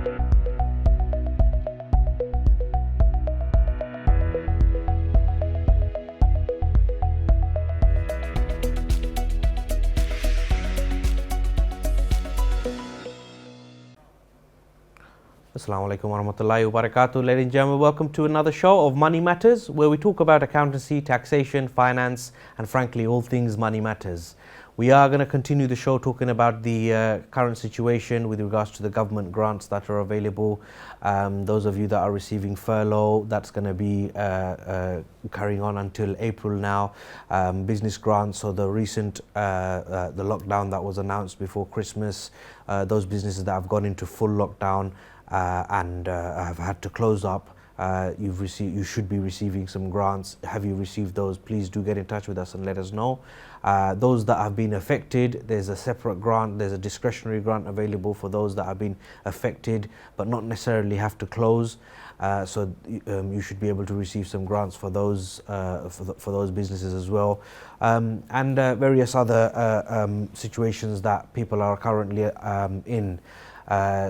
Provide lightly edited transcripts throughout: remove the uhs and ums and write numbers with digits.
Assalamu alaikum warahmatullahi wabarakatuh. Ladies and gentlemen, welcome to another show of Money Matters, where we talk about accountancy, taxation, finance, and frankly, all things money matters. We are going to continue the show talking about the current situation with regards to the government grants that are available. Those of you that are receiving furlough, that's going to be carrying on until April now. Business grants, so the recent the lockdown that was announced before Christmas, those businesses that have gone into full lockdown and have had to close up, you should be receiving some grants. Have you received those? Please do get in touch with us and let us know. Those that have been affected, there's a separate grant, there's a discretionary grant available for those that have been affected but not necessarily have to close. So you should be able to receive some grants for those businesses as well, and various other situations that people are currently in.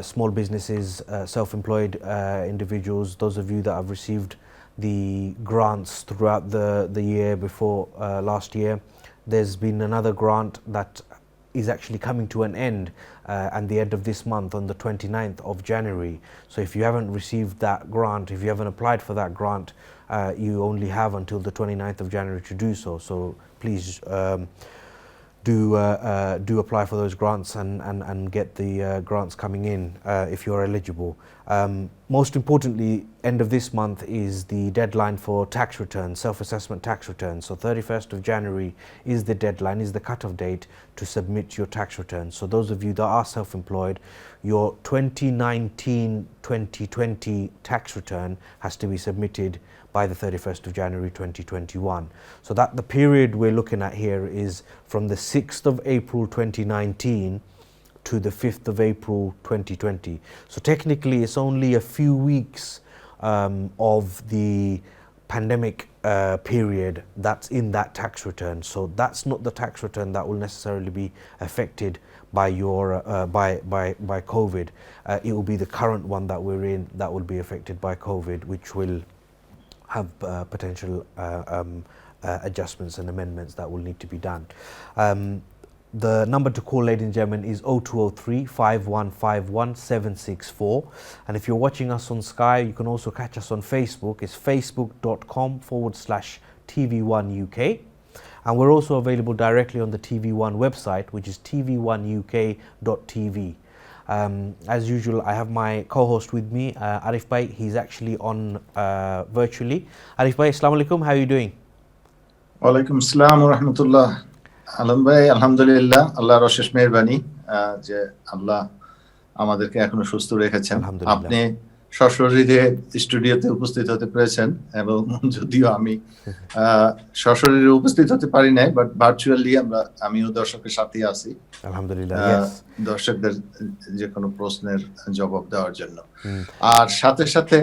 Small businesses, self-employed individuals, those of you that have received the grants throughout the year before last year, there's been another grant that is actually coming to an end at the end of this month on the 29th of January. So if you haven't received that grant, if you haven't applied for that grant, you only have until the 29th of January to do so. So please do apply for those grants and get the grants coming in if you're eligible. Most importantly, end of this month is the deadline for tax returns, self-assessment tax returns. So 31st of January is the deadline, is the cut-off date to submit your tax returns. So those of you that are self-employed, your 2019-2020 tax return has to be submitted by the 31st of January 2021. So that the period we're looking at here is from the 6th of April 2019 to the 5th of April 2020. So technically it's only a few weeks of the pandemic period that's in that tax return. So that's not the tax return that will necessarily be affected by your by COVID. It will be the current one that we're in that will be affected by COVID, which will have potential adjustments and amendments that will need to be done. The number to call, ladies and gentlemen, is 0203 5151 764. And if you're watching us on Sky, you can also catch us on Facebook. It's facebook.com/TV1UK. And we're also available directly on the TV1 website, which is tv1uk.tv. As usual, I have my co-host with me, Arif Bhai. He's actually on virtually. Arif Bhai, Assalamu alaikum. How are you doing? Walaikum assalam wa rahmatullah. Alam ভাই, আলহামদুলিল্লাহ, আল্লাহর অশেষ মেহেরবানি যে আল্লাহ আমাদেরকে এখনো সুস্থ রেখেছেন। আপনি সশরীরে স্টুডিওতে উপস্থিত হতে পেরেছেন এবং যদিও আমি সশরীরে উপস্থিত হতে পারি নাই, বাট ভার্চুয়ালি আমিও দর্শকের সাথে আছি আলহামদুলিল্লাহ, দর্শকদের যে কোনো প্রশ্নের জবাব দেওয়ার জন্য। আর সাথে সাথে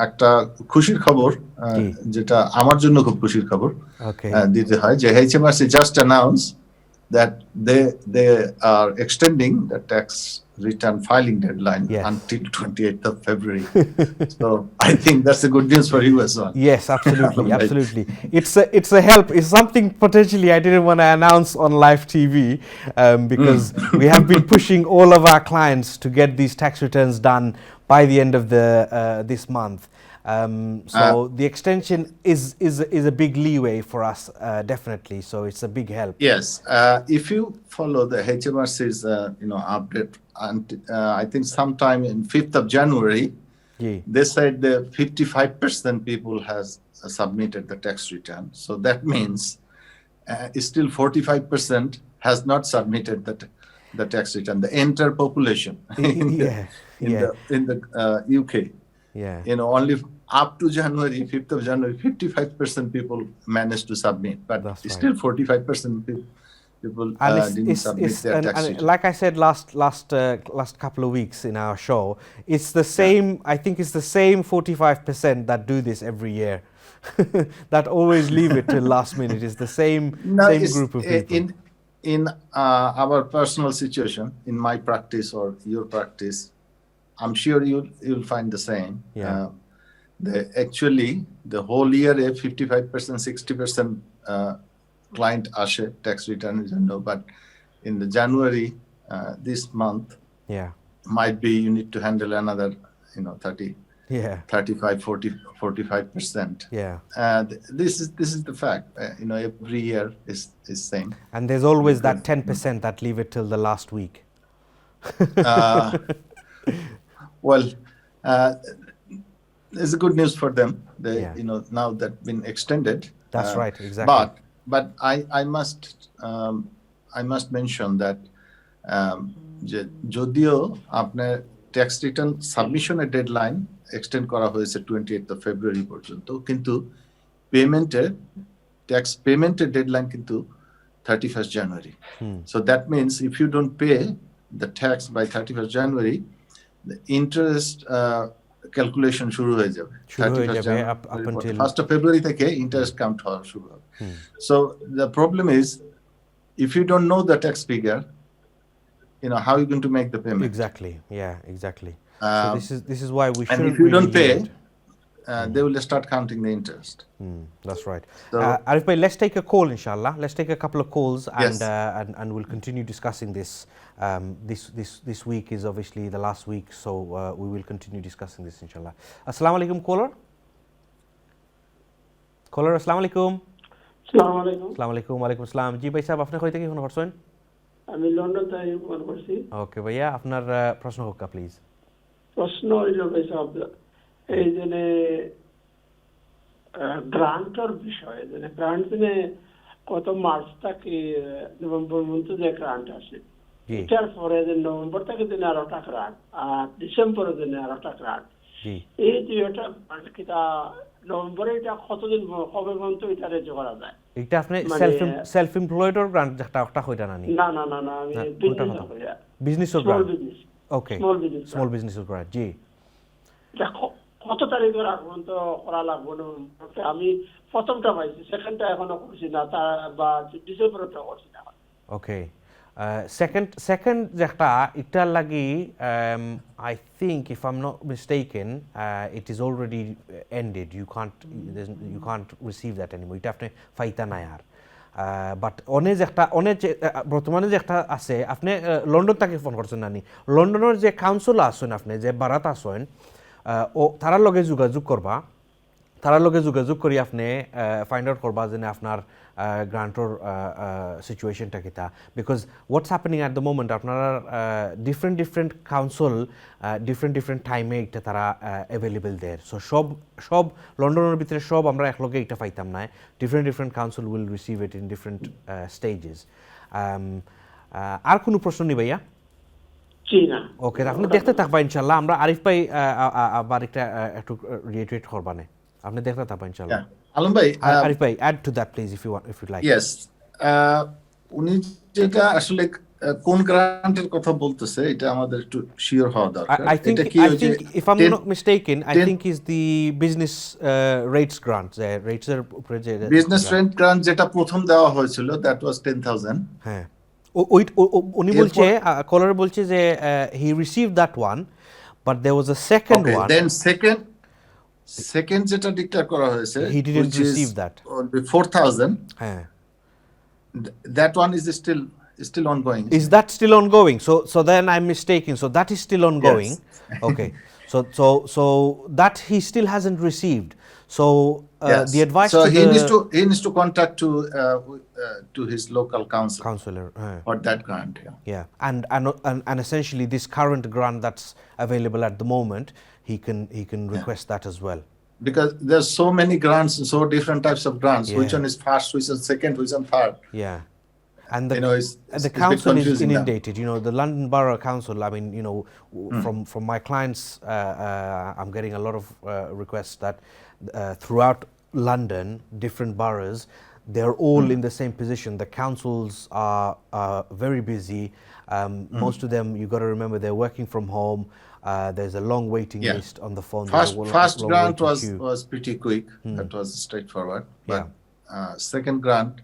একটা খুশির খবর, যেটা আমার জন্য খুব খুশির খবর দিতে হয়, যে HMRC just announced that they are extending the tax return filing deadline until 28th of February. So I think that's a good news for you as well. Yes, absolutely, absolutely. It's a help. It's something potentially I didn't want to announce on live TV because we have been pushing all of our clients to get these tax returns done by the end of this month. So the extension is a big leeway for us, definitely. So it's a big help. Yes, if you follow the HMRC's update, and I think sometime in 5th of January, they said that 55% people has submitted the tax return. So that means still 45% has not submitted the tax return. The entire population in the UK. Only up to January, 5th of January, 55% people managed to submit, but still 45% people didn't submit their tax return. Like I said last couple of weeks in our show, it's the same. I think it's the same 45% that do this every year. That always leave it till last minute. It's the same group of people. in our personal situation, in my practice or your practice, I'm sure you'll find the same. Yeah. Actually, the whole year, 55%, 60% client ashe tax return, but in the January, this month, Yeah. might be you need to handle another, 30, Yeah. 35, 40, 45%. Yeah. This is the fact. Every year is same. And there's always Because- that 10% that leave it till the last week. Well, it's a good news for them. They, Yeah. now that been extended. That's right, exactly. But I must mention that যে যদিও আপনার tax return সাবমিশনের deadline extend করা হয়েছে 28th of February পর্যন্ত, কিন্তু tax পেমেন্টের deadline কিন্তু 31st January. So that means if you don't pay the tax by 31st January, the interest calculation শুরু হয়ে যাবে 1st of February থেকে ইন্টারেস্ট কাউন্ট হওয়া শুরু হবে. So the problem is, if you don't know the tax figure, how are you going to make the payment? Exactly. Yeah, exactly. So this is why we should. And if you don't pay, they will start counting the interest. That's right. So, Arif bhai, let's take a call, inshallah. Let's take a couple of calls, Yes. and we'll continue discussing this. This week is obviously the last week, so we will continue discussing this, inshallah. Assalamu alaikum, caller. Caller, assalamu alaikum. আসসালামু আলাইকুম। Assalamu alaikum, wa alaikum assalam. জি ভাই সাহেব, আপনি কই থেকে phone করছেন? আমি London থেকে ফোন করছি। ওকে ভাইয়া, আপনার প্রশ্ন হোক প্লিজ। প্রশ্ন হইল ভাই সাহেব, এই যে গ্রান্টের বিষয়ে, গ্রান্ট কত মার্চ থেকে নভেম্বর পর্যন্ত যে গ্রান্ট আসে, এটার পরে নভেম্বর থেকে আরো টাকা গ্রান্ট, আর ডিসেম্বরে আরো টাকা গ্রান্ট, এই দুইটা গ্রান্ট কিটা নভেম্বরে এটা কতদিন কবে পর্যন্ত এটা রেজ করা যায়? এটা আপনি সেলফ এমপ্লয়েড অর গ্রান্ট যেটা ওটা হইতা না নি? না আমি business or grant. Business. Okay, small business or grant. জি, দেখো কত তারিখের আগ পর্যন্ত করা লাগবে না? আমি প্রথমটা পাইছি, সেকেন্ডটা এখনো করছি না, বা ডিসেম্বরটা করছি না। ওকে, সেকেন্ড যেটা এটার লাগি I think, if I'm not mistaken, it is already ended. You can't receive that anymore. এটা আপনি ফাইতা নাই আর। বাট বর্তমানে যে একটা আছে, আপনি লন্ডন থেকে ফোন করছেন নানি, লন্ডনের যে কাউন্সিল আসেন, আপনি যে বারাত আসেন, ও তারার লগে যোগাযোগ করবা, তারার লগে যোগাযোগ করি আপনি ফাইন্ড আউট করবা যে আপনার গ্রান্টর সিচুয়েশনটা কিতা। Because what's happening at the moment, আপনারা ডিফারেন্ট কাউন্সিল ডিফারেন্ট টাইমে এটা তারা অ্যাভেলেবল দেয়। সো সব লন্ডনের ভিতরে সব আমরা একলগে এটা পাইতাম না। Different council will receive it in different stages. আর কোনো প্রশ্ন নেই ভাইয়া? ওকে, আপনি দেখতে থাকবা ইনশাল্লাহ। আমরা আরিফ ভাই আবার একটা একটু রিইটারেট করবানে, আপনি দেখতে থাকবা ইনশাল্লাহ। আলম ভাই, আরিফ ভাই, add to that please if you like. Yes, উনি যেটা আসলে কোন গ্রান্টের কথা বলতেছে এটা আমাদের একটু শিওর হওয়া দরকার। I think if I'm not mistaken, I think is the business rates grant, rates এর উপরে যে বিজনেস রেন্ট গ্রান্ট যেটা প্রথম দেওয়া হয়েছিল, that was 10,000. হ্যাঁ, উনি বলছে, কলার বলছে যে he received that one, but there was a second one. Then second যেটা ডিক্লেয়ার করা হয়েছে, he didn't receive that. 4,000. হ্যাঁ, that one is still ongoing. Is that still ongoing? So then I'm mistaken. So that is still ongoing. Yes. Okay. So that he still hasn't received. So Yes. the advice so to he needs to contact to his local counselor for that grant. Yeah. And essentially this current grant that's available at the moment, he can request that as well. Because there's so many grants, so different types of grants. Which one is first, which is second, which one third? Yeah. And the it's council a bit is confusing inundated. The London Borough Council, I mean, from my clients, I'm getting a lot of requests that throughout London, different boroughs, they're all in the same position. The councils are very busy. Most of them, you got to remember, they're working from home. There's a long waiting list on the phone. First grant was pretty quick. That was straightforward. But second grant,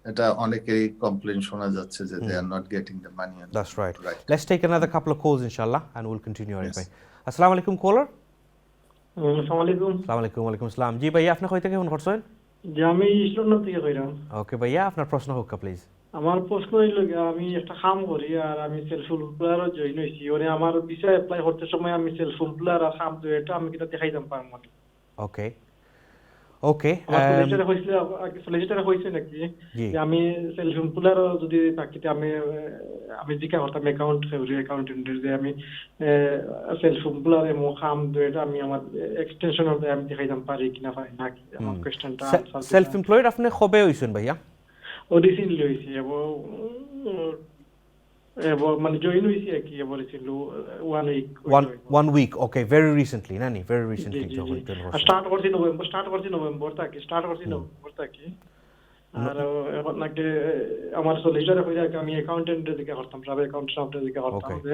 এটা অনেকেরই complain শোনা যাচ্ছে যে they are not getting the money. That's right. Let's take another couple of calls inshallah and we'll continue Arif bhai. Assalamu alaikum caller. আসসালামু আলাইকুম। Assalamu alaikum wa alaikum salam. জি ভাইয়া আপনি কই থেকে ফোন করছেন? যে আমি ইসলাম থেকে কইরাম। ওকে ভাইয়া আপনার প্রশ্ন হোক প্লিজ। আমার প্রশ্ন হইল আমি একটা কাম করি আর আমি সেলফ এমপ্লয়ারও জয়েন হইছি। ওরে আমার ভিসা অ্যাপ্লাই করতে সময় আমি সেলফ এমপ্লয়ার আর কাম তো এটা আমি কিটা দেখাইতাম পারম না। ওকে ওকে সলিসিটার হইছে নাকি যে আমি সেলফ এমপ্লয়ার যদি থাকিতে আমি জিকা করতাম অ্যাকাউন্ট ফেব্রুয়ারি অ্যাকাউন্টেন্টের যে আমি সেলফ এমপ্লয়ার এমন কাম তো এটা আমি আমার এক্সটেনশন অফ আমি দেখাইতাম পারি কিনা পারি না কি আমার কোশ্চেনটা সেলফ এমপ্লয়েড আপনি কবে হইছেন ভাইয়া? ও রিসেন্টলি হইছে এবং মানে জয়েন হইছে কি বলেছিল 1 week 1 week okay very recently নানি ভেরি রিসেন্টলি যখন স্টার্ট করছি নভেম্বর থেকে আর এখন নাকি আমার সলিসিটার হয়ে যায় আমি অ্যাকাউন্টেন্টের দিকে করতাম প্রাইভেট অ্যাকাউন্টেন্টের দিকে করতাম যে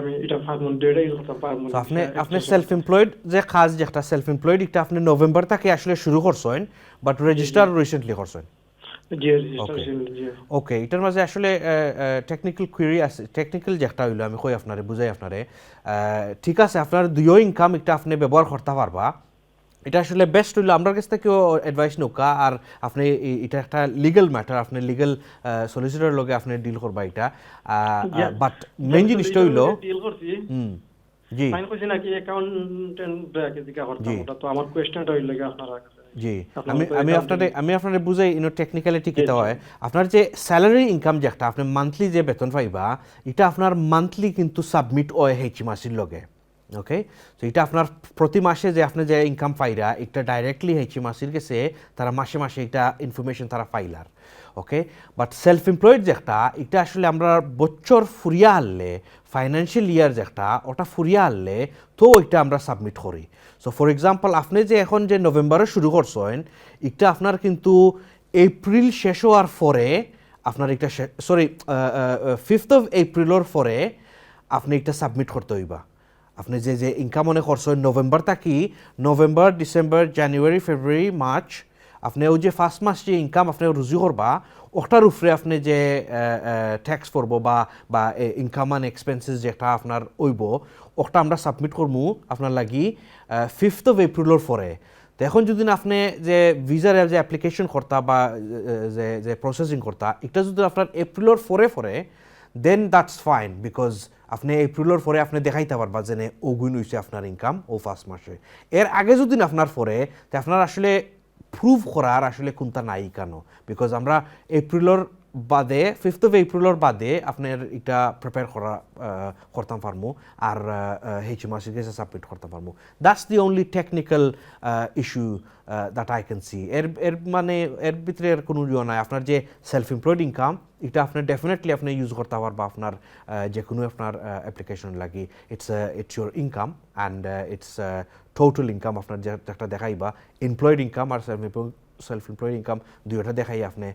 আমি এটা ফার্মন ডেটাই করতাম পারবো না। আপনি সেলফ এমপ্লয়েড যে কাজ যেটা সেলফ এমপ্লয়েড এটা আপনি নভেম্বর থেকে আসলে শুরু করছেন বাট রেজিস্টার রিসেন্টলি করছেন। ওকে এটার মাঝে আসলে টেকনিক্যাল কোয়েরি আছে টেকনিক্যাল যেটা হইলো আমি কই আপনারে বুঝাই আপনারে ঠিক আছে আপনার দুইও ইনকাম একটা আপনি ব্যবহার করতে পারবা এটা আসলে বেস্ট হইলো আমার কাছ থেকেও অ্যাডভাইস নৌকা আর আপনি এটা একটা লিগ্যাল ম্যাটার আপনি লিগ্যাল সলিসিটর লগে আপনি ডিল করবা এটা বাট মেইন জিনিসটা হইলো ডিল করছি জি ফাইন কইছি নাকি অ্যাকাউন্টেন্ট ব্র্যাকেট দিকে করতাম ওটা তো আমার কোশ্চেনটা হইলো কি আপনারা জি আমি আপনাদের বুঝাই ইনো টেকনিক্যালিটি কিটা হয় আপনার যে স্যালারি ইনকাম যেটা আপনি মান্থলি যে বেতন পাইবা এটা আপনার মান্থলি কিন্তু সাবমিট হয় এইচএমআরসির লগে ওকে তো এটা আপনার প্রতি মাসে যে আপনি যে ইনকাম পাইরা এটা ডাইরেক্টলি এইচএমআরসির কাছে তারা মাসে মাসে এটা ইনফরমেশন তারা পাইলার ওকে বাট সেলফ এমপ্লয়েড যেটা এটা আসলে আমরা বছর ফুরিয়া আনলে ফাইন্যান্সিয়াল ইয়ার যেটা ওটা ফুরিয়া আনলে তো এটা আমরা সাবমিট করি। সো ফর এক্সাম্পল আপনি যে এখন যে নভেম্বরে শুরু করছেন এটা আপনার কিন্তু এপ্রিল শেষ হওয়ার পরে আপনার এটা সরি 5th of এপ্রিলের পরে আপনি এটা সাবমিট করতে হইবা। আপনি যে যে ইনকাম মনে করছেন নভেম্বর থাকি November December January February March আপনি ওই যে ফার্স্ট মাস যে ইনকাম আপনি রুজু করবা ওটার উপরে আপনি যে ট্যাক্স করবো বা ইনকাম অ্যান্ড এক্সপেন্সেস যেটা আপনার ওইব ওটা আমরা সাবমিট করবো আপনার লাগি 5th of এপ্রিলের পরে। তো এখন যদি আপনি যে ভিসার যে অ্যাপ্লিকেশন করতা বা যে প্রসেসিং করতা এটা যদি আপনার এপ্রিলের পরে দেন দ্যাটস ফাইন বিকজ আপনি এপ্রিলের পরে আপনি দেখাইতে পারবা যে ওগুন হইছে আপনার ইনকাম ও ফার্স্ট মাসে। এর আগে যদি আপনার পরে তো আপনার আসলে প্রুভ করার আসলে কোনটা নাই কেন বিকজ আমরা এপ্রিলের বাদে 5th of এপ্রিলের বাদে আপনার এটা প্রিপেয়ার করতাম পারমু আর এইচএমআরসির কাছে সাবমিট করতে পারমু। That's the only technical issue that I can see. এর মানে এর ভিতরে এর কোনো ইয়ে নাই আপনার যে সেলফ এমপ্লয়েড ইনকাম এটা আপনি ডেফিনেটলি আপনি ইউজ করতে পারবা আপনার যে কোনো আপনার অ্যাপ্লিকেশন লাগি it's your income and it's total income আপনার যেটা দেখাইবা এমপ্লয়েড ইনকাম আর সেলফ এমপ্লয়েড ইনকাম দুইটা দেখাই আপনি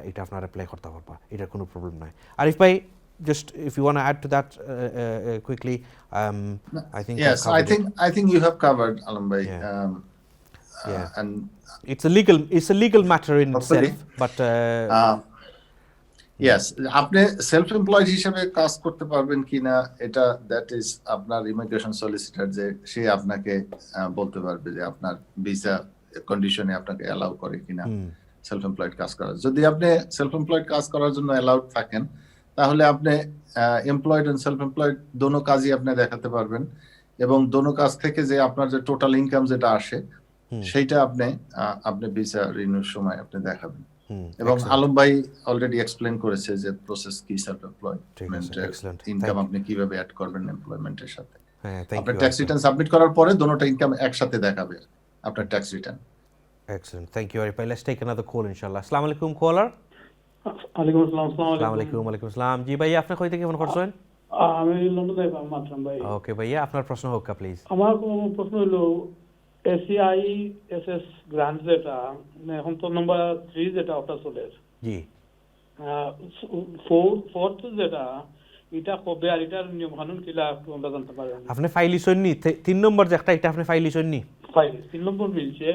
এটা আপনার অ্যাপ্লাই করতে পারবা এটার কোনো প্রবলেম নাই। আরিফ ভাই just if you want to add to that quickly I think yes I think you have covered Alam bhai and it's a legal matter in itself but yes আপনি সেলফ এমপ্লয়েড হিসেবে কাজ করতে পারবেন কিনা এটা that is আপনার immigration solicitor যে সে আপনাকে বলতে পারবে যে আপনার ভিসা কন্ডিশনে আপনাকে অ্যালাউ করে কিনা সেলফ এমপ্লয়েড কাজ করার। যদি আপনি সেলফ এমপ্লয়েড কাজ করার জন্য অ্যালাউড থাকেন তাহলে আপনি এমপ্লয়েড এন্ড সেলফ এমপ্লয়েড দোনো কাজই আপনি দেখাতে পারবেন এবং দোনো কাজ থেকে যে আপনার যে টোটাল ইনকাম যেটা আসে সেইটা আপনি ভিসা রিনিউর সময় আপনি দেখাবেন এবং আলম ভাই অলরেডি এক্সপ্লেইন করেছে যে প্রসেস কি সেলফ এমপ্লয়মেন্টের ইনকাম আপনি কিভাবে অ্যাড করবেন এমপ্লয়মেন্টের সাথে। আপনার ট্যাক্স রিটার্ন সাবমিট করার পরে দোনোটা ইনকাম একসাথে দেখাবে আপনার tax return. Excellent. Thank you, Arif. Let's take another call, inshallah. Assalamu alaikum, caller. Alaikum assalam. Assalamu alaikum. Alaikum assalam. জি ভাইয়া আপনি কই থেকে ফোন করছেন? আমি লন্ডন থেকে মাত্রাম ভাই। ওকে ভাইয়া আপনার প্রশ্ন হোক প্লিজ। আমার প্রশ্ন হলো এসিআই এসএস গ্র্যান্ড যেটা এখন তো নাম্বার 3 যেটা ওটা চলে জি 4th যেটা এটা কবে আর এটার নিয়ম কানুন কিলা আমরা জানতে পারি? আপনি ফাইলিশন নি 3 নম্বর যেটা এটা আপনি ফাইলিশন নি ফাইল 3 নম্বর মিলছে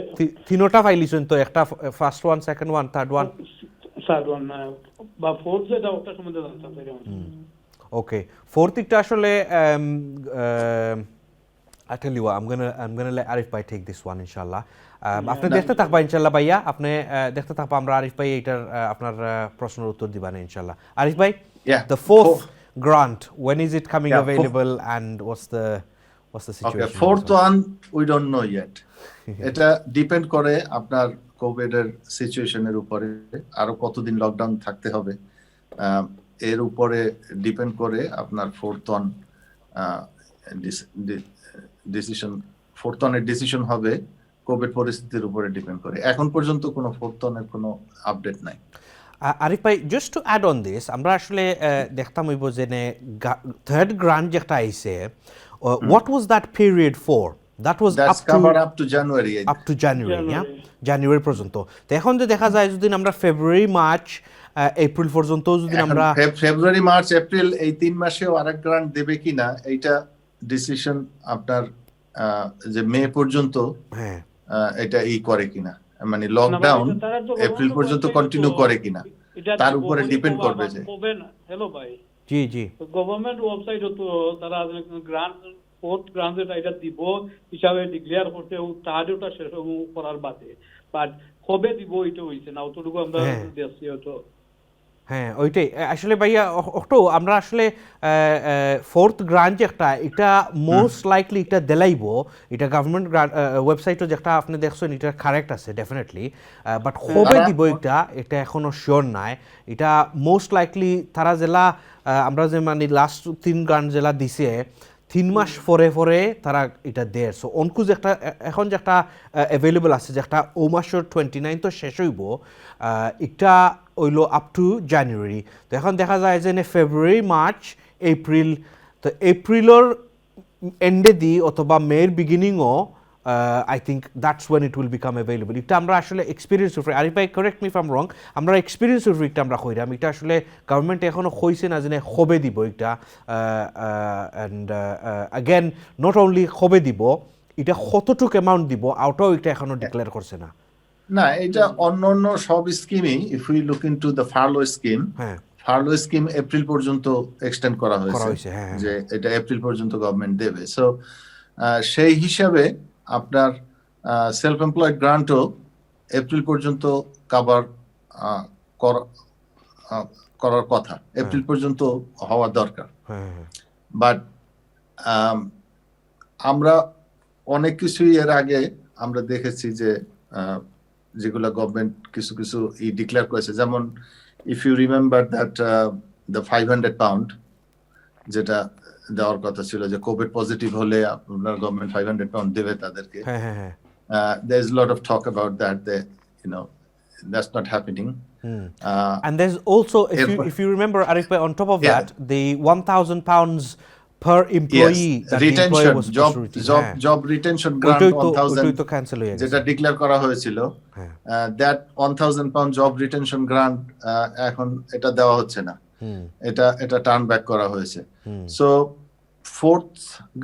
তিনটা ফাইলিশন তো একটা first one second one third one third one বা ফোর্থ যেটা ওটা সম্বন্ধে জানতে চাই। ওকে, ফোর্থ দিকটা আসলে I tell you what, I'm gonna let Arif Bhai take this one inshallah. আপনি দেখতে থাকবা ইনশাল্লাহ ভাইয়া, আপনি দেখতে থাকবা, আমরা আরিফ ভাই এইটার আপনার প্রশ্নের উত্তর দিবেন ইনশাল্লাহ। আরিফ ভাই, the fourth grant, when is it coming available and what's the situation? Okay, fourth one we don't know yet. এটা ডিপেন্ড করে আপনার কোভিড এর সিচুয়েশনের উপরে, আরো কতদিন লকডাউন থাকতে হবে এর উপরে ডিপেন্ড করে আপনার ফোর্থ ওয়ান ডিসিশন হবে, কোভিড পরিস্থিতির উপরে ডিপেন্ড করে। এখন পর্যন্ত কোনো ফোর্থ ওয়ানের কোনো আপডেট নাই। আরিফ ভাই, just to add on this, আমরা আসলে দেখতাম হইব যে থার্ড গ্রান্ট যেটা আইছে, what was that period for? That was up to January. Up to January, yeah? January পর্যন্ত। তো এখন যে দেখা যায় যদি আমরা ফেব্রুয়ারি, মার্চ, এপ্রিল পর্যন্ত যদি আমরা ফেব্রুয়ারি, মার্চ, এপ্রিল এই 3 মাসেও আরেক গ্রান্ট দেবে কিনা এইটা ডিসিশন আপনার যে মে পর্যন্ত এটা করে কিনা, মানে লকডাউন এপ্রিল পর্যন্ত কন্টিনিউ করে কিনা তার উপরে ডিপেন্ড করবে। যে হ্যালো ভাই, জি জি, গভর্নমেন্ট ওয়েবসাইট তো তারা গ্রান্ট ফোর্থ গ্রান্ট এটা দিব হিসাবে ডিক্লেয়ার করতে তাহারটা শেষ করার বাদে, বাট কবে দিব এটা হইছে না, অতটুকু আমরা দেখছি হয়তো। হ্যাঁ, ওইটাই আসলে ভাইয়া, ওটাও আমরা আসলে ফোর্থ গ্রান্ট যেটা, এটা মোস্ট লাইকলি এটা দেলাইব, এটা গভর্নমেন্ট ওয়েবসাইটও যেটা আপনি দেখছেন এটা কারেক্ট আছে ডেফিনেটলি, বাট কবে দিব এটা এখনো শিওর নাই। এটা মোস্ট লাইকলি তারা জেলা আমরা যে মানে লাস্ট 3 গ্রান্ট জেলা দিছে 3 মাস পরে তারা এটা দেয়। সো অনকু যে একটা এখন যে একটা অ্যাভেলেবল আছে, যে একটা ও মাসের 29 তো শেষ হইব, এটা হইল আপ টু জানুয়ারি। তো এখন দেখা যায় যে ফেব্রুয়ারি, মার্চ, এপ্রিল, তো এপ্রিলের এন্ডে দি অথবা মের বিগিনিংও I think that's when it will become available. এটা আমরা আসলে এক্সপিরিয়েন্স উপরে, আরিফ ভাই correct me if I am রং, আমরা এক্সপিরিয়েন্স উপরে এটা আমরা কইরাম, এটা আসলে গভর্নমেন্ট এখনো কইছে না যে কবে দিব এটা, অ্যান্ড अगेन নট অনলি কবে দিব, এটা কতটুকু অ্যামাউন্ট দিব আউটও এটা এখনো ডিক্লেয়ার করছে না। না, এটা অন্য সব স্কিমই, if we look into the furlough scheme, furlough scheme April পর্যন্ত এক্সটেন্ড করা হয়েছে, যে এটা এপ্রিল পর্যন্ত গভর্নমেন্ট দেবে। সো সেই হিসাবে আপনার সেলফ এমপ্লয়েড গ্রান্টও এপ্রিল পর্যন্ত কভার করার কথা, এপ্রিল পর্যন্ত হওয়া দরকার। বাট আমরা অনেক কিছুই এর আগে আমরা দেখেছি যে যেগুলো গভর্নমেন্ট কিছু ডিক্লেয়ার করেছে, যেমন if you remember that the 500 pound যেটা দেওয়ার কথা ছিল, যে কোভিড পজিটিভ হলে আপনার গভর্নমেন্ট 500 পাউন্ড দেবে তাদেরকে। there is a lot of talk about that, that's not happening. And there's also, if you remember Arif, on top of that, the 1,000 pounds per employee, that retention, job retention grant 1,000 তো cancel হয়ে গেছে, যেটা declare করা হয়েছিল, that 1,000 pound job retention grant এখন এটা দেওয়া হচ্ছে না, এটা টার্ন ব্যাক করা হয়েছে। সো ফোর্থ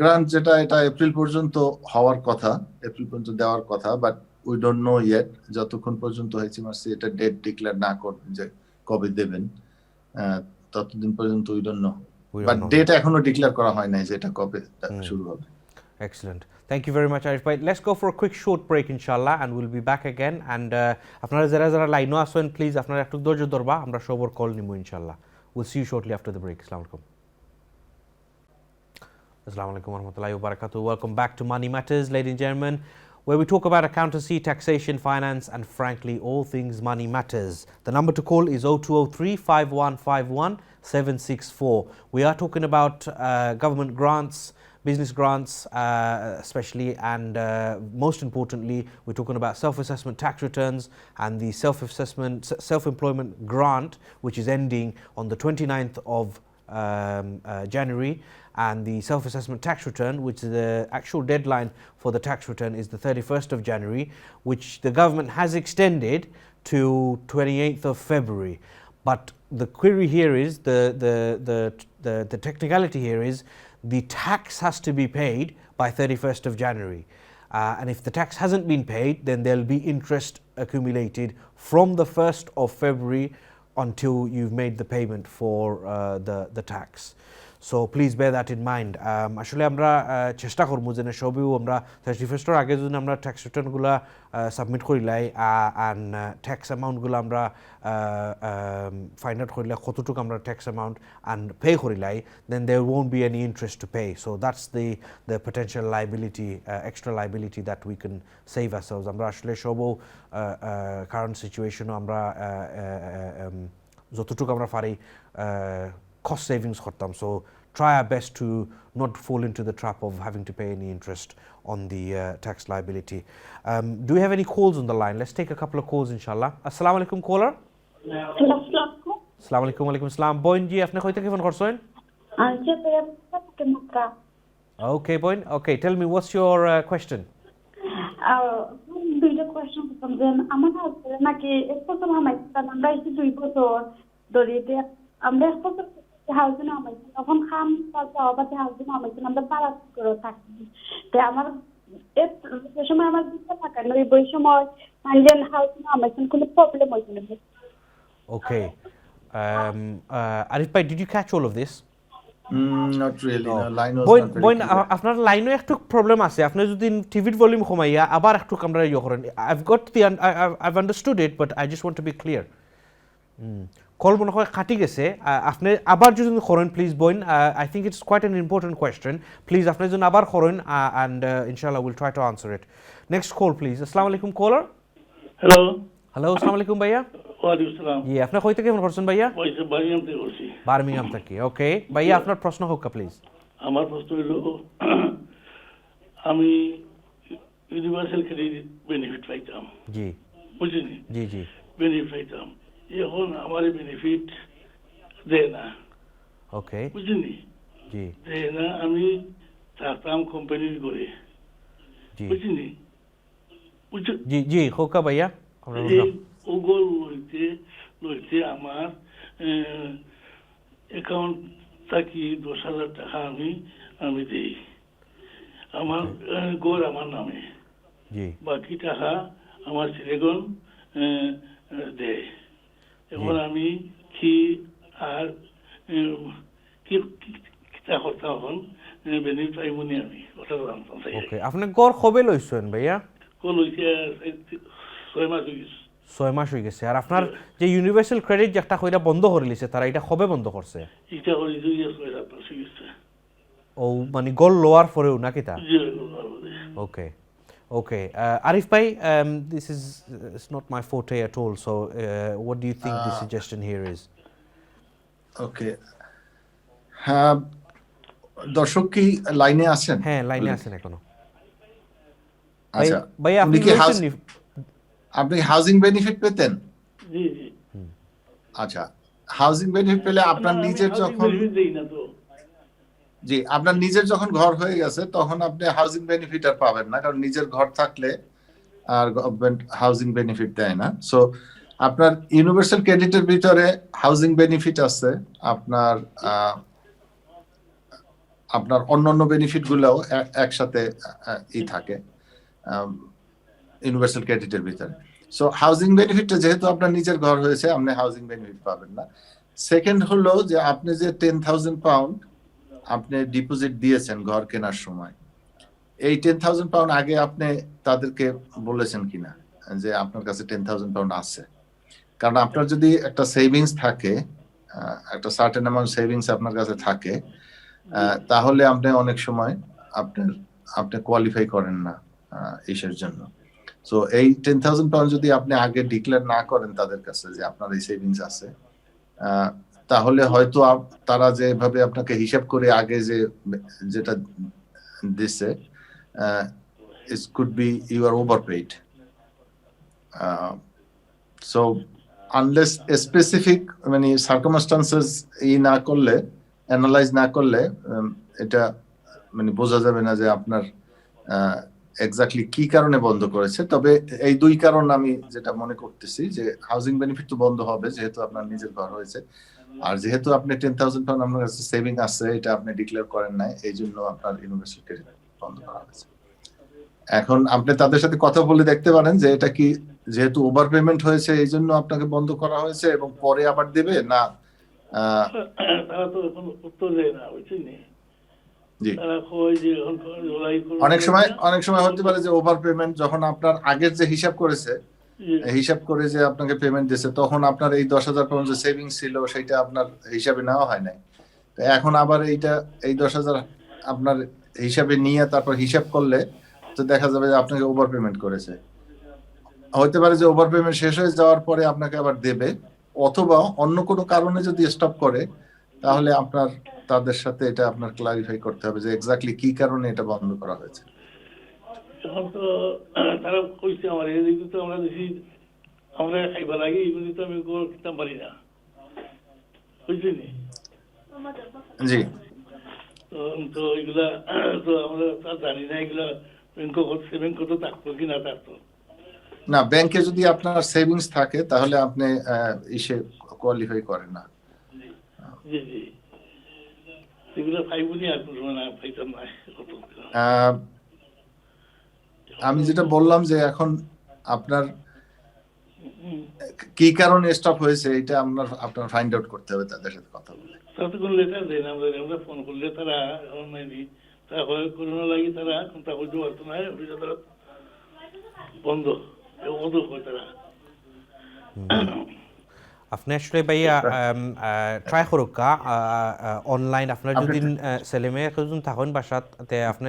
গ্রান্ট যেটা, এটা এপ্রিল পর্যন্ত হওয়ার কথা, এপ্রিল পর্যন্ত দেওয়ার কথা, but we don't no yet, যতক্ষণ পর্যন্ত এইচএমআরসি এটা ডেট ডিক্লেয়ার না করবেন যে কবে দেবেন, ততদিন পর্যন্ত we don't know, but date এখনো ডিক্লেয়ার করা হয় নাই যে এটা কবে শুরু হবে। Excellent. Thank you very much, Arif bhai. Let's go for a quick short break inshallah and we'll be back again, and আপনারা যারা লাইনও আছেন প্লিজ আপনারা একটু ধৈর্য ধরবা, আমরা সবার কল নিব ইনশাআল্লাহ। We'll see you shortly after the break. Assalamu alaikum. Assalamu alaikum warahmatullahi wabarakatuh. Welcome back to Money Matters, ladies and gentlemen, where we talk about accountancy, taxation, finance, and frankly, all things money matters. The number to call is 0203 5151 764. We are talking about government grants, business grants especially, and most importantly, we're talking about self-assessment tax returns and the self-employment grant, which is ending on the 29th of January, and the self-assessment tax return, which is the actual deadline for the tax return is the 31st of January, which the government has extended to 28th of February. But the query here is, the technicality here is, the tax has to be paid by 31st of January. And if the tax hasn't been paid, then there'll be interest accumulated from the 1st of February until you've made the payment for the tax. So please bear that in mind. আসলে আমরা চেষ্টা করবো যে সবই আমরা 31st আগে যদি আমরা ট্যাক্স রিটার্নগুলো সাবমিট করিলাই অ্যান্ড ট্যাক্স অ্যামাউন্টগুলো আমরা ফাইন্ড আউট করিলে কতটুকু আমরা ট্যাক্স অ্যামাউন্ট অ্যান্ড পে করিলাই then there won't be any interest to pay so that's the potential liability extra liability that we can save ourselves আমরা আসলে সবও কারেন্ট সিচুয়েশনও আমরা যতটুকু আমরা পারি cost savings করতাম so try our best to not fall into the trap of having to pay any interest on the tax liability. Do we have any calls on the line? Let's take a couple of calls inshallah. Assalamu alaikum caller. Assalamu alaikum alaikum salam. Boyn ji apne koi theke phone korchen? Okay boyn. Okay, tell me what's your question? দুইটা question করতাম যে আমার husband নাকি এক বছর হামাইছিলাম আমরা এই 2 বছর ধরে আমরা এক বছর হাউজিং হামাইছি তখন খাম বাবাতে হাউজিং হামাইছিলাম আমরা পাড়া করে থাকি তো আমার যে সময় আমার দিতে থাকা নয় ওই সময় মাইলেন হাউজিং হামাইছেন কোনো প্রবলেম হইছিল না Okay. Arif bhai, did you catch all of this? Not really. No, line was Boyn not very boyn clear. আপনার লাইনও একটু প্রবলেম আছে আপনি যদি টিভির ভলিউম কমাইয়া আবার একটু আমরা ইয়ে করেন I've understood it but I just want to be clear. Call মনে হয় কাটি গেছে আপনি আবার যদি করেন প্লিজ বইন I think it's quite an important question please আপনি যদি আবার করেন অ্যান্ড ইনশাআল্লাহ will try to answer it next call please আসসালামু আলাইকুম কলার হ্যালো হ্যালো আসসালামু আলাইকুম ভাইয়া ওয়ালাইকুম আসসালাম জি আপনি কই থেকে ফোন করছেন ভাইয়া বার্মিংহাম থেকে বলছি বার্মিংহাম থেকে ওকে ভাইয়া আপনার প্রশ্ন হোক প্লিজ আমার প্রশ্ন হলো আমি ইউনিভার্সাল ক্রেডিট বেনিফিট পাইতাম জি বুঝলি জি জি বেনিফিট পাইতাম এখন আমার বেনিফিট দেয় না ওকে বুঝলি জি দেয় না আমি থাকতাম কোম্পানির করে জি বুঝলি জি জি হোকা ভাইয়া আমরা এই ওগল লইতে আমার অ্যাকাউন্ট থাকি 10,000 টাকা আমি দিই আমার গড় আমার নামে জি বাকি টাকা আমার ছেলেগণ দেয় এখন আমি কি আর কি করতে হন বেনিফিট পাইবনি আমি কথা জানতাম চাই ওকে আপনি গড় কবে লইছেন ভাইয়া লইতে 6 মাস হয়ে গেছে 6 মাস হয়ে গেছে আর আপনার যে ইউনিভার্সাল ক্রেডিট যেটা কইরা বন্ধ করে লিছে তারা এটা কবে বন্ধ করছে এটা হয়ে 2 ইয়ার হয়ে গেছে ও মানে গোল লোয়ার পরেও নাকি তা ওকে okay Arif bhai this is it's not my forte at all so what do you think the suggestion here is Okay. দর্শক কি লাইনে আছেন হ্যাঁ লাইনে আছেন এখনো আচ্ছা ভাই আপনি কি বলছেন আপনি হাউজিং বেনিফিট পেতেন জি জি আচ্ছা হাউজিং বেনিফিট পেলে আপনার নিজের যখন জি আপনার নিজের যখন ঘর হয়ে গেছে তখন আপনি হাউজিং বেনিফিট আর পাবেন না কারণ নিজের ঘর থাকলে আর গভর্নমেন্ট হাউজিং বেনিফিট দেয় না সো আপনার ইউনিভার্সাল ক্রেডিটের ভিতরে হাউজিং বেনিফিট আছে আপনার আপনার অন্যান্য বেনিফিট গুলোও একসাথে থাকে ইউনিভার্সাল ক্রেডিটের ভিতরে সো হাউজিং বেনিফিটটা যেহেতু আপনার নিজের ঘর হয়েছে আপনি হাউজিং বেনিফিট পাবেন না সেকেন্ড হলো যে আপনি যে 10,000 পাউন্ড আপনি ডিপোজিট দিয়েছেন ঘর কেনার সময় এই 10,000 পাউন্ড আগে আপনি তাদেরকে বলেছেন কিনা যে আপনার কাছে 10,000 পাউন্ড আছে কারণ আপনার যদি একটা সেভিংস থাকে একটা সার্টেন অ্যামাউন্ট সেভিংস আপনার কাছে থাকে তাহলে আপনি অনেক সময় আপনি কোয়ালিফাই করেন না এইসের জন্য সো এই 10,000 পাউন্ড যদি আপনি আগে ডিক্লেয়ার না করেন তাদের কাছে যে আপনার এই সেভিংস আছে তাহলে হয়তো তারা যেভাবে আপনাকে হিসাব করে আগে যেটা দিছে it could be you are overpaid so unless a specific মানে circumstances না করলে অ্যানালাইজ না করলে এটা মানে বোঝা যাবে না যে আপনার এক্স্যাক্টলি কি কারণে বন্ধ করেছে তবে এই দুই কারণ আমি যেটা মনে করতেছি যে হাউজিং বেনিফিট তো বন্ধ হবে যেহেতু আপনার নিজের ঘর হয়েছে আর যেহেতু আপনি 10,000 পাউন্ড আপনার কাছে সেভিং আছে এটা আপনি ডিক্লেয়ার করেন নাই এই জন্য আপনার ইউনিভার্সাল ক্রেডিট বন্ধ করা হয়েছে এখন আপনি তাদের সাথে কথা বলে দেখতে পারেন যে এটা কি যেহেতু ওভার পেমেন্ট হয়েছে এই জন্য আপনাকে বন্ধ করা হয়েছে এবং পরে আবার দেবে না। তারা তো এখন উত্তর দেয় না, বুঝছেন? জি, তারা কয় যে এখন জুলাই অনেক সময় হতে পারে যে ওভার পেমেন্ট যখন আপনার আগের যে হিসাব করেছে, হিসাব করে যে আপনাকে পেমেন্ট দিয়েছে তখন আপনার এই 10,000 পাউন্ড যে সেভিংস ছিল সেটা আপনার হিসাবে নেওয়া হয় নাই। তো এখন আবার এই 10,000 আপনার হিসাবে নিয়ে তারপর হিসাব করলে তো দেখা যাবে যে আপনাকে ওভার পেমেন্ট করেছে। হতে পারে যে ওভার পেমেন্ট শেষ হয়ে যাওয়ার পরে আপনাকে আবার দেবে, অথবা অন্য কোনো কারণে যদি স্টপ করে তাহলে আপনার তাদের সাথে এটা আপনার ক্লারিফাই করতে হবে যে এক্স্যাক্টলি কি কারণে এটা বন্ধ করা হয়েছে। এখন তো তারা কইছে আমার এদিকে তো আমরা দেখি আমরা খাইবার আগে এগুলি তো আমি করতাম পারি না, বুঝলেন? জি, তো এগুলা তো আমরা তার জানি না এগুলা সেভিং কত থাকতো কি না থাকতো। না, ব্যাংকে যদি আপনার সেভিংস থাকে তাহলে আপনি ইসে কোয়ালিফাই করেন না। জি জি, এগুলো পাইবনি আর কোনো সময় না, পাইতাম না কত। আমি যেটা বললাম যে এখন আপনার কি কারণে স্টপ হয়েছে এটা আপনার ফাইন্ড আউট করতে হবে তাদের সাথে কথা বলে। তারা তো কোনো লেটার দেয় না, আমরা ফোন করলে তারা অনলাইনে তারা করোনা লাগি তারা তা করতে পারতো না, তারা বন্ধ বন্ধ করে তারা। আপনি আসলে ভাইয়া ট্রাই করুক কা অনলাইন আপনার যদি ছেলে মেয়ে যদি থাকেন বাসাতে আপনি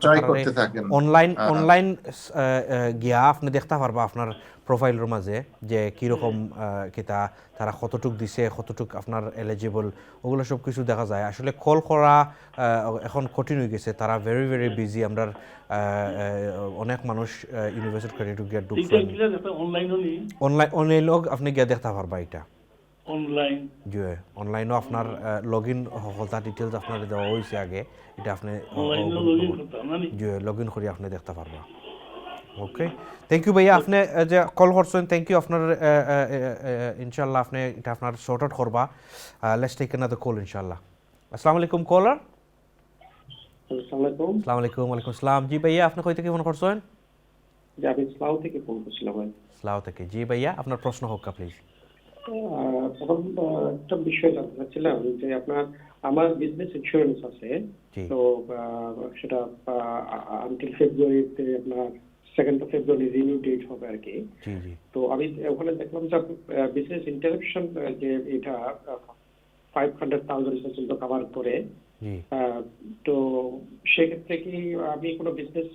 ট্রাই করতে থাকেন অনলাইন গিয়া আপনি দেখতে পারবা আপনার প্রোফাইলের মাঝে যে কীরকম কিতা তারা কতটুক দিছে কতটুক আপনার এলিজিবল ওগুলো সব কিছু দেখা যায়। আসলে কল করা এখন কঠিন হয়ে গেছে, তারা ভেরি ভেরি বিজি। আমরা অনেক মানুষ ইউনিভার্সিটি ক্রেডিট গিয়ে ঢুকছেন অনলাইন আপনি গিয়ে দেখতে পারবা এটা অনলাইন। জি, অনলাইনও আপনার লগ ইন সকলটা ডিটেলস আপনার দেওয়া হয়েছে আগে, এটা আপনি জি লগ ইন করে আপনি দেখতে পারবা। ওকে, থ্যাংক ইউ ভাইয়া, আপনি যে কল করছেন থ্যাংক ইউ। আপনার ইনশাল্লাহ আপনি এটা আপনার শর্ট আউট করবা। লেটস টেক অ্যানাদার কল ইনশাল্লাহ। আসসালামু আলাইকুম কলার। আসসালামু আলাইকুম। ওয়ালাইকুম আসসালাম। জি ভাইয়া, আপনি কই থেকে ফোন করছেন? জি, আমি স্লাউ থেকে ফোন করছিলাম। স্লাউ থেকে, জি ভাইয়া আপনার প্রশ্ন হোক প্লিজ। এখন একটা বিষয় জানতে চাচ্ছিলাম যে আমার বিজনেস ইন্স্যুরেন্স আছে, তো সেটা আনটিল ফেব্রুয়ারিতে আপনার 2nd of February renew date হবে আর কি। তো আমি ওখানে দেখলাম যে বিজনেস ইন্টারাপশন যে এটা 500,000 পর্যন্ত কভার করে। তো সেক্ষেত্রে কি আমি কোনো বিজনেস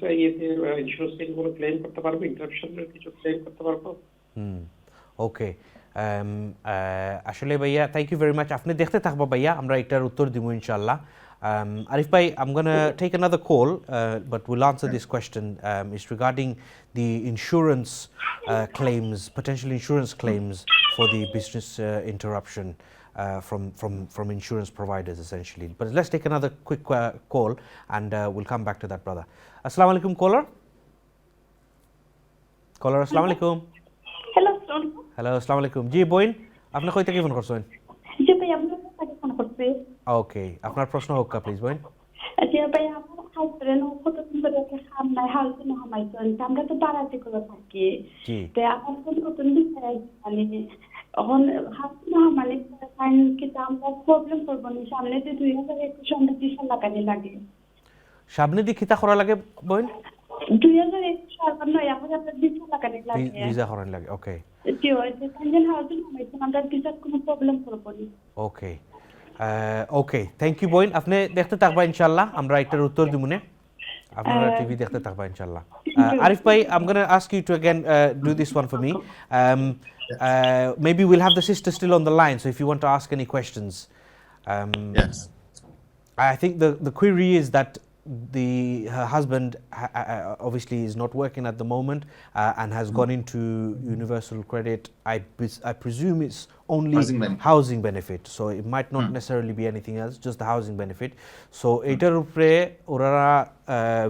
ইন্স্যুরেন্স থেকে কোনো ক্লেম করতে পারবো? ইন্টারাপশনের কিছু ক্লেম করতে পারবো? ওকে, আসলে ভাইয়া থ্যাংক ইউ ভেরি মাচ। আপনি দেখতে থাকবো ভাইয়া, আমরা এটার উত্তর দিব ইনশাল্লাহ। Arif bhai, I'm going to take another call, but we'll answer this question. It's regarding the insurance claims, potential insurance claims for the business interruption from insurance providers, essentially. But let's take another quick call, and we'll come back to that, brother. Assalamu alaikum, caller. Caller, assalamu alaikum. Hello, hello, assalamu alaikum. Ji boin, আপনি কই থেকে phone করছেন? জি ভাই, আমি থেকে phone করছি। ওকে, আপনার প্রশ্ন হোক প্লিজ বইন। জি ভাই, আমার হাজবেন্ড কতদিন ধরে একটা কাম নাই, হাউসিং হামাইছেন, আমরা তো বাড়াতে করে থাকি। জি, তো এখন নতুন বিষয় মানে এখন হাউসিং হামালে ফাইন কি আমরা প্রবলেম করব না, সামনে যে 2021 সালে 20 লাখ লাগে। সামনে দি কিতা করা লাগে বইন? 2021 সাল নয়, এখন আপনার 20 লাখ লাগে। ভিসা করার লাগে, ওকে। জি, ওই যে ফাইনাল হাউসিং হামাইছেন, আমরা ভিসার কোনো প্রবলেম করব না। ওকে, ওকে, থ্যাংক ইউ বইন। আপনি দেখতে থাকবা ইনশাআল্লাহ, আমরা এটার উত্তর দিমুনে। আপনারা টিভি দেখতে থাকবা ইনশাআল্লাহ। Arif bhai, I'm going to ask you to again do this one for me. Maybe we'll have the sister still on the line, so if you want to ask any questions. Yes. I think the query is that her husband obviously is not working at the moment and has gone into universal credit. I presume it's only housing benefit, so it might not necessarily be anything else, just the housing benefit. So etar upre orara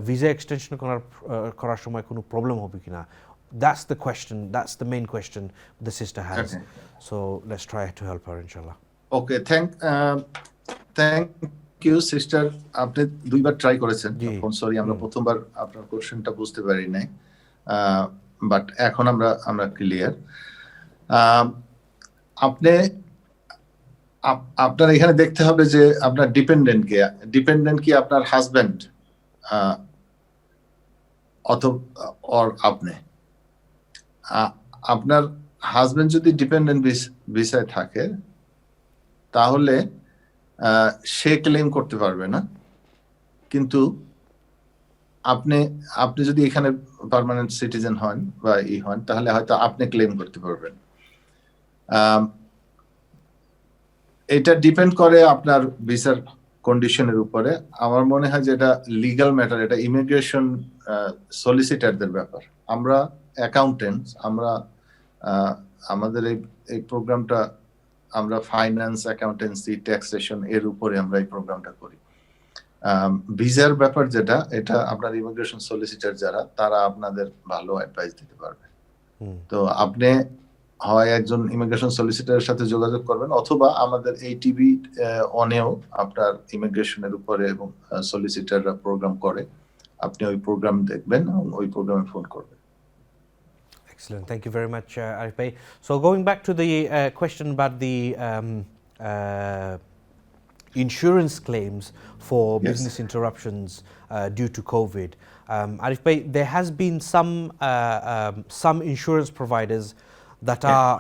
visa extension korar shomoy kono problem hobe kina, that's the question, that's the main question the sister has. So let's try to help her inshallah. Okay, you sister, আপনি দুইবার try করেছেন জি। Phone, sorry আমরা প্রথমবার আপনার কোশ্চেনটা বুঝতে পারি নাই, বাট এখন আমরা ক্লিয়ার। আপনি আপনার এখানে দেখতে হবে যে আপনার ডিপেন্ডেন্ট কি আপনার হাজবেন্ড অথবা আপনি। আপনার হাজবেন্ড যদি ডিপেন্ডেন্ট ভিসায় থাকে তাহলে সে ক্লেম করতে পারবে না, কিন্তু আপনি যদি এখানে পার্মানেন্ট সিটিজেন হন বা হন তাহলে হয়তো আপনি ক্লেম করতে পারবেন। এটা ডিপেন্ড করে আপনার ভিসার কন্ডিশনের উপরে। আমার মনে হয় যে এটা লিগ্যাল ম্যাটার, এটা ইমিগ্রেশন সলিসিটারদের ব্যাপার। আমরা অ্যাকাউন্টেন্টস, আমরা আমাদের এই প্রোগ্রামটা আমরা ফাইন্যান্স, অ্যাকাউন্টেন্সি, ট্যাক্সেশন এর উপরে আমরা এই প্রোগ্রামটা করি। ভিসার ব্যাপার যেটা, এটা আপনার ইমিগ্রেশন সলিসিটার যারা, তারা আপনাদের ভালো অ্যাডভাইস দিতে পারবে। তো আপনি হয় একজন ইমিগ্রেশন সলিসিটারের সাথে যোগাযোগ করবেন, অথবা আমাদের এই টিভি অনেও আপনার ইমিগ্রেশনের উপরে এবং সলিসিটাররা প্রোগ্রাম করে, আপনি ওই প্রোগ্রাম দেখবেন এবং ওই প্রোগ্রামে ফোন করবেন। Excellent. Thank you very much, Arif Bhai. So going back to the question about the insurance claims for business interruptions due to COVID, Arif Bhai, there has been some insurance providers that are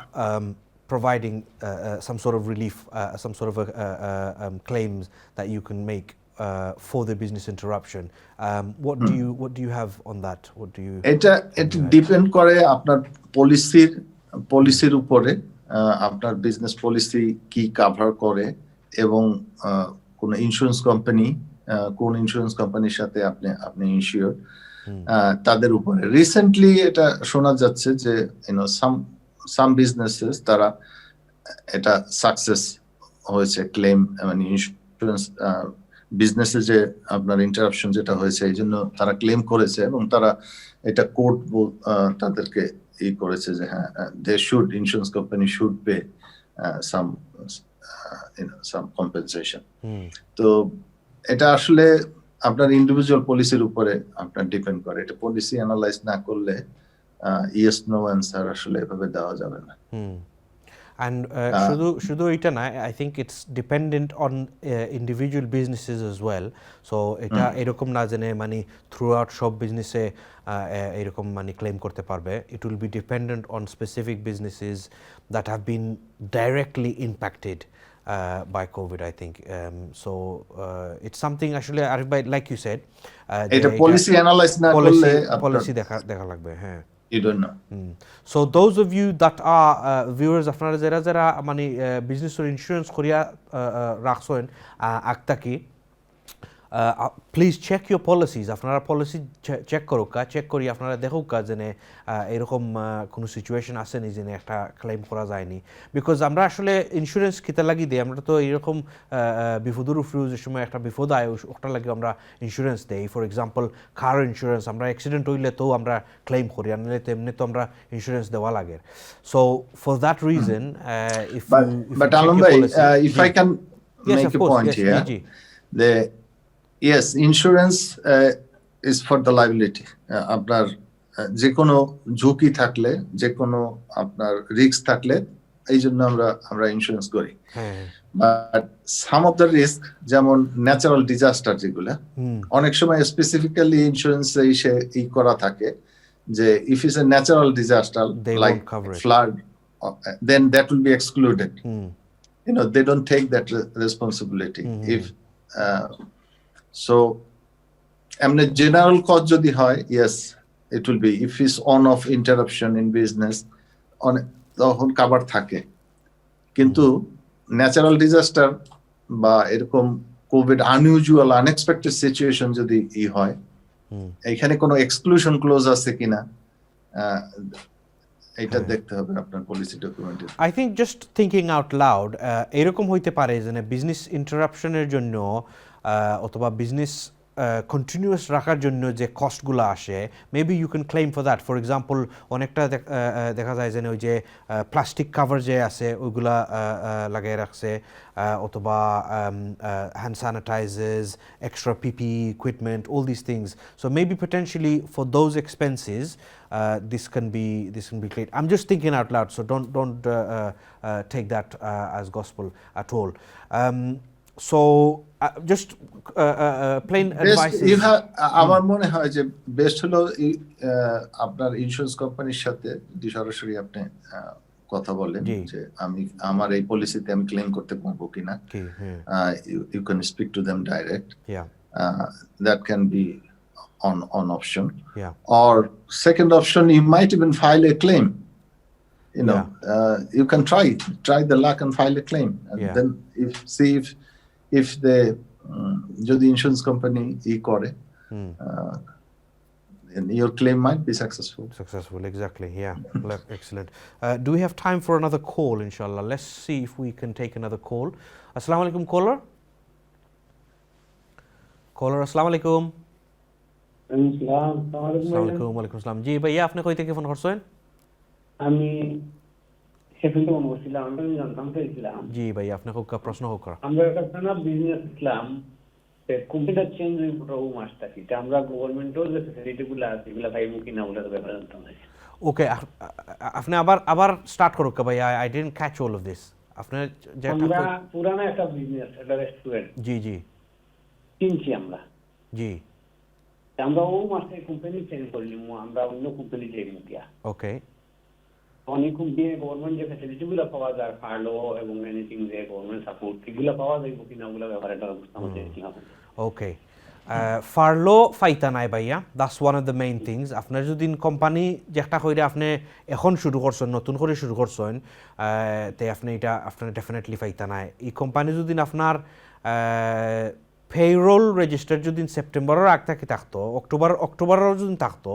providing some sort of relief, some sort of claims that you can make for the business interruption. What do you have on that? What do you? এটা depend করে আপনার পলিসির উপরে, আপনার business policy কি cover করে এবং কোন ইন্স্যুরেন্স কোম্পানির সাথে আপনি ইনসিওর, তাদের উপরে। রিসেন্টলি এটা শোনা যাচ্ছে যে সাম বিজনেসেস তারা এটা সাকসেস হয়েছে ক্লেম, মানে ইন্স্যুরেন্স বিজনেসে যে আপনার ইন্টারাপশন যেটা হয়েছে এই জন্য তারা ক্লেম করেছে, এবং তারা এটা কোর্ট তাদেরকে করেছে যে হ্যাঁ, they should, insurance company should pay some compensation. তো এটা আসলে আপনার ইন্ডিভিজুয়াল পলিসির উপরে আপনার ডিপেন্ড করে। এটা পলিসি অ্যানালাইজ না করলে ইয়েস নো অ্যান্সার আসলে এভাবে দেওয়া যাবে না। And শুধু এটা না, I think it's dependent on individual businesses as well. So এটা এরকম না যে মানে throughout সব বিজনেসে এরকম মানে ক্লেম করতে পারবে। It will be dependent on specific businesses that have been directly impacted by COVID, I think. So it's something actually, Arif Bhai, like you said, এটা পলিসি অ্যানালাইজ না করলে পলিসি দেখা লাগবে। হ্যাঁ, you don't know. So those of you that are viewers, আপনারা যারা মানে business insurance করিয়া রাখছেন আক্তাকি, প্লিজ চেক ইউর পলিসিজ। আপনারা পলিসি চেক করুকা, চেক করি আপনারা দেখুকা যে এরকম কোনো সিচুয়েশন আসেনি যে একটা ক্লেম করা যায়নি। বিকজ আমরা আসলে ইন্স্যুরেন্স কিতা লাগি দিই, আমরা তো এরকম বিপদের উপরেও যে সময় একটা বিপদ আয় ওটা লাগে আমরা ইন্স্যুরেন্স দেই। ফর এক্সাম্পল কার ইন্স্যুরেন্স, আমরা অ্যাক্সিডেন্ট হইলে তো আমরা ক্লেম করি, আর নাহলে তো এমনি তো আমরা ইন্স্যুরেন্স দেওয়া লাগে। So for that reason, but Alam bhai, if I can make a point here, yes, insurance is for the liability. আপনার যে কোনো ঝুঁকি থাকলে, যে কোনো আপনার রিস্ক থাকলে, এই জন্য আমরা ইন্স্যুরেন্স করি। But some of the risk, যেমন ন্যাচারাল ডিজাস্টার যেগুলা, অনেক সময় স্পেসিফিক্যালি ইন্স্যুরেন্স করা থাকে যে if it's a natural disaster like flood, then that will be excluded. They don't take that responsibility. If so এমনি জেনারেল কজ যদি হয়, yes, it will be, if is on off interruption in business, তখন cover থাকে। কিন্তু natural disaster বা এরকম Covid unusual unexpected situation যদি হয়, এখানে কোনো এক্সক্লুশন ক্লোজ আছে কিনা এটা দেখতে হবে আপনার পলিসি ডকুমেন্টে। I think just thinking out loud, এরকম হইতে পারে যে বিজনেস ইন্টারাপশনের জন্য অথবা বিজনেস কন্টিনিউয়াস রাখার জন্য যে কস্টগুলো আসে maybe you can claim for that for example অনেকটা দেখা যায় যে ওই যে প্লাস্টিক কাভার যে আছে ওইগুলা লাগিয়ে রাখছে অথবা hand sanitizers extra PP equipment all this things so maybe potentially for those expenses this can be cleared. I'm just thinking out loud, so don't take that as gospel at all. So just plain advice. আমার মনে হয় যে best হলো আপনার insurance কোম্পানির সাথে যদি সরাসরি আপনি কথা বলেন যে আমি আমার এই পলিসিতে আমি ক্লেম করতে পারবো কিনা you can speak to them direct. That can be on option. Or second option, you might even file a claim. You know, you can try the luck and file a claim, and then if the যদি insurance company করে then your claim might be successful. Exactly. Excellent. Do we have time for another call? Inshallah, let's see if we can take another call. Assalamu alaikum, caller. Assalamu alaikum. ওয়ালাইকুম আসসালাম জি ভাইয়া আপনি কই থেকে phone করছেন আমি সেখান থেকে ফোন করছিলাম আমি জানতাম চাইছিলাম জি ভাইয়া আপনি খুব প্রশ্ন হোক আমরা একটা না বিজনেস ইসলাম কম্পিউটার চেঞ্জ হয়ে পুরো মাসটা কি আমরা গভর্নমেন্টও যে ফ্যাসিলিটি গুলো আছে এগুলা পাইবো কিনা ওটার ব্যাপারে জানতাম না ওকে আপনি আবার স্টার্ট করুক ভাইয়া I didn't catch all of this আপনি যে আমরা পুরানা একটা বিজনেস একটা রেস্টুরেন্ট জি কিনছি আমরা জি আমরা ও মাসে কোম্পানি চেঞ্জ করলাম আমরা অন্য কোম্পানি যাইব কিয়া ওকে অনেক কোম্পানি গভর্নমেন্ট যে ফ্যাসিলিটি গুলো পাওয়া যায় ফার্লো এবং এনিথিং যে গভর্নমেন্ট সাপোর্ট এগুলো পাওয়া যাইব কিনা ওগুলো ব্যাপারে একটা বুঝতে হবে কি হবে ওকে ফার্লো ফাইতা নাই ভাইয়া that's one of the main things আপনার যদি কোম্পানি যেটা কইরা আপনি এখন শুরু করছেন নতুন করে শুরু করছেন তে আপনি এটা আপনার ডেফিনেটলি ফাইতা নাই এই কোম্পানি যদি আপনার payroll register যদি সেপ্টেম্বরের আগ থেকে থাকতো অক্টোবরের যদি থাকতো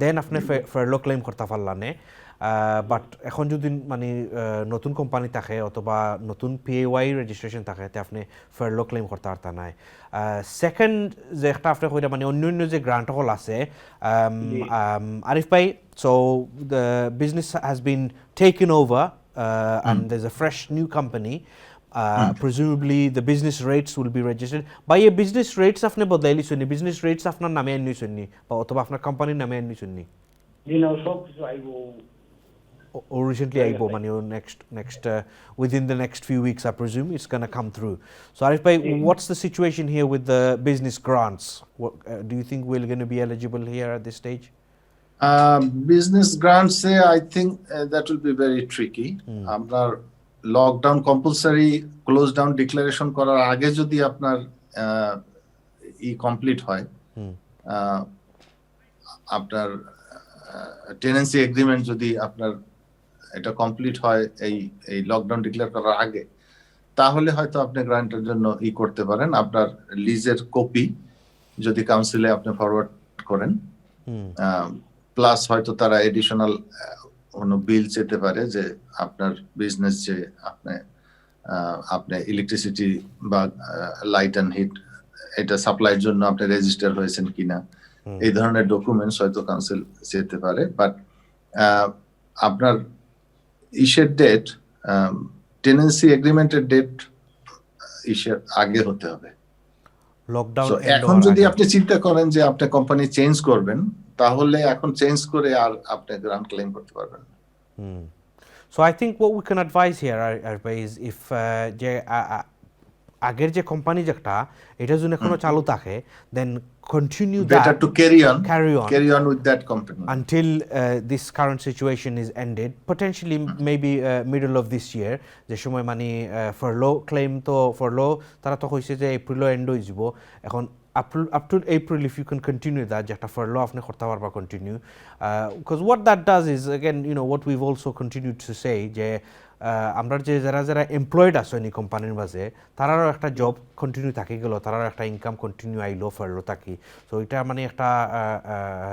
দেন আপনি ফেরলো ক্লেম করতে পারলানে বাট এখন যদি মানে নতুন কোম্পানি থাকে অথবা নতুন পিএওয়াই রেজিস্ট্রেশন থাকে তে আপনি ফেরলো ক্লেম করতে পারতা নাই সেকেন্ড যে একটা আপনি কইরা মানে অন্য যে গ্রান্ট হল আছে আরিফ ভাই so the business has been taken over and there's a fresh new company presumably the business rates will be registered by a business rates afne badaili sunni business rates afna name anni sunni ba otoba afna company name anni sunni সব কিছু আইবো or recently aibo mane next within the next few weeks I presume it's going to come through so Arif bhai what's the situation here with the business grants do you think we're going to be eligible here at this stage business grants I think that will be very tricky amra lockdown compulsory close down declaration করার আগে যদি আপনার complete হয় আপনার tenancy agreement যদি আপনার এটা complete হয় এই লকডাউন ডিক্লেয়ার করার আগে তাহলে হয়তো আপনি গ্রান্টের জন্য করতে পারেন আপনার লিজের কপি যদি কাউন্সিলে আপনি ফরওয়ার্ড করেন প্লাস হয়তো তারা এডিশনাল কোনো বিল যেতে পারে যে আপনার বিজনেস যে আপনি ইলেকট্রিসিটি বা লাইট অ্যান্ড হিট এটা সাপ্লাইয়ের জন্য আপনি রেজিস্টার হয়েছেন কিনা এই ধরনের ডকুমেন্টস হয়তো কাউন্সিল যেতে পারে বাট আপনার ইস্যুর ডেট টেনেন্সি এগ্রিমেন্টের ডেট ইস্যুর আগে হতে হবে লকডাউন এখন যদি আপনি চিন্তা করেন যে আপনি কোম্পানি চেঞ্জ করবেন তাহলে এখন চেঞ্জ করে আর আপনি গ্রান্ট ক্লেম করতে পারবেন So I think what we can advise here is if যে আগের যে কোম্পানি যেটা এটা যদি এখনো চালু থাকে then continue that better to carry on with that company until this current situation is ended potentially maybe middle of this year যে সময় মানে furlough claim তো furlough তারা তো কইছে যে এপ্রিলে এন্ড হই যাব এখন up to April if you can continue that যেটা furlough আপনি করতে পারবা continue because what that does is again you know what we've also continued to say যে আমরা যে যারা যারা এমপ্লয়েড আছে নি কোম্পানির মাঝে তারারও একটা জব কন্টিনিউ থাকি গেল, তারারও একটা ইনকাম কন্টিনিউ আইলো ফেরলো থাকি। তো এটা মানে একটা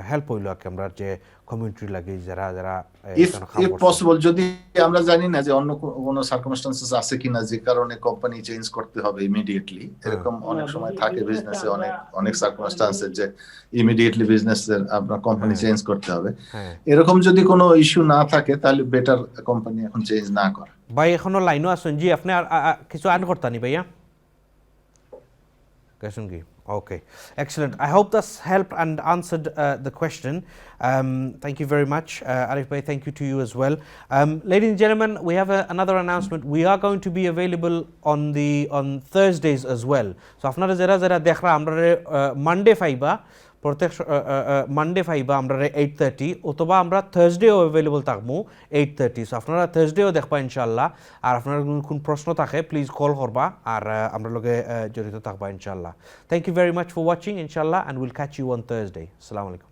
হেল্প হইলো আর কি আমরা যে কমিউনিটি লাগে যারা যারা ইফ পসিবল, যদি আমরা জানি না যে অন্য কোনো সার্কামস্টেন্সেস আছে কিনা যে কারণে কোম্পানি চেঞ্জ করতে হবে ইমিডিয়েটলি, এরকম অনেক সময় থাকে বিজনেসে অনেক সার্কামস্টেন্সেস যে ইমিডিয়েটলি বিজনেসের আপনার কোম্পানি চেঞ্জ করতে হবে। এরকম যদি কোনো ইস্যু না থাকে তাহলে বেটার কোম্পানি এখন চেঞ্জ না করে। ভাই এখনো লাইনও আছেন জি, আপনি আর কিছু আন করতানি ভাইয়া কেসন কি? Okay, excellent. I hope that's helped and answered the question. Thank you very much. Arif Bhai, thank you to you as well. Ladies and gentlemen, we have another announcement. We are going to be available on Thursdays as well. So আপনারা যারা যারা দেখরা আমরা Monday ফাইবা প্রত্যেক Monday ফাইবা আমরা 8:30 অথবা আমরা থার্সডেও available থাকবো 8:30। So আপনারা থার্সডেও দেখবা ইনশাআল্লাহ। আর আপনার কোন প্রশ্ন থাকে প্লিজ কল করবা আর আমরা লগে জড়িত থাকবা ইনশাআল্লাহ। Thank you very much for watching ইনশাআল্লাহ, and we'll catch you on Thursday. Assalamu alaikum.